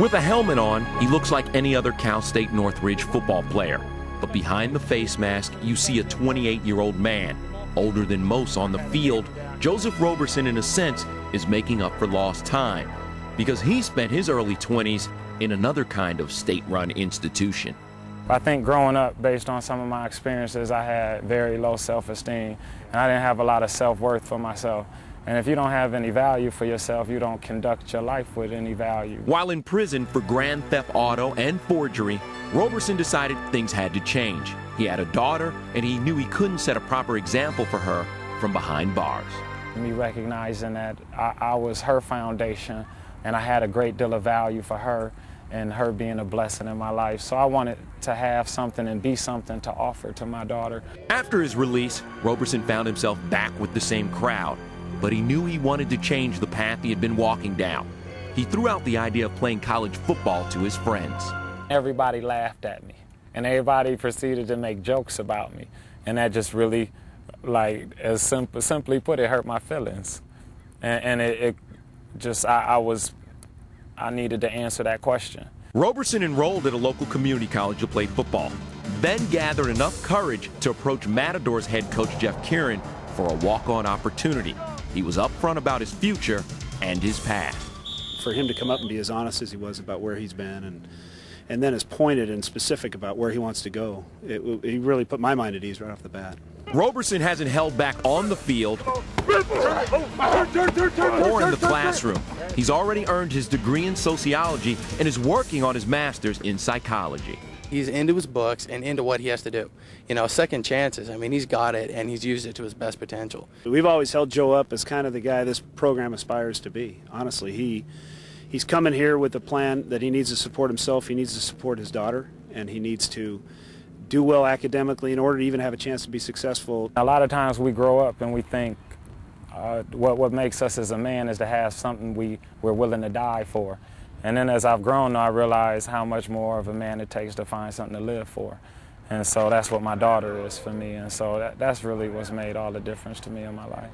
With a helmet on, he looks like any other Cal State Northridge football player. But behind the face mask, you see a 28-year-old man. Older than most on the field, Joseph Roberson, in a sense, is making up for lost time because he spent his early 20s in another kind of state-run institution. I think growing up, based on some of my experiences, I had very low self-esteem, and I didn't have a lot of self-worth for myself. And if you don't have any value for yourself, you don't conduct your life with any value. While in prison for grand theft auto and forgery, Roberson decided things had to change. He had a daughter, and he knew he couldn't set a proper example for her from behind bars. Me recognizing that I was her foundation, and I had a great deal of value for her, and her being a blessing in my life. So I wanted to have something and be something to offer to my daughter. After his release, Roberson found himself back with the same crowd, but he knew he wanted to change the path he had been walking down. He threw out the idea of playing college football to his friends. Everybody laughed at me, and everybody proceeded to make jokes about me, and that just really, like, simply put, it hurt my feelings. And it just, I needed to answer that question. Roberson enrolled at a local community college to play football, then gathered enough courage to approach Matador's head coach Jeff Kieran for a walk-on opportunity. He was upfront about his future and his past. For him to come up and be as honest as he was about where he's been and then as pointed and specific about where he wants to go, he really put my mind at ease right off the bat. Roberson hasn't held back on the field or in the classroom. He's already earned his degree in sociology and is working on his master's in psychology. He's into his books and into what he has to do. You know, second chances, I mean, he's got it and he's used it to his best potential. We've always held Joe up as kind of the guy this program aspires to be. Honestly, he's coming here with a plan that he needs to support himself, he needs to support his daughter, and he needs to do well academically in order to even have a chance to be successful. A lot of times we grow up and we think what makes us as a man is to have something we're willing to die for. And then as I've grown, I realize how much more of a man it takes to find something to live for. And so that's what my daughter is for me. And so that's really what's made all the difference to me in my life.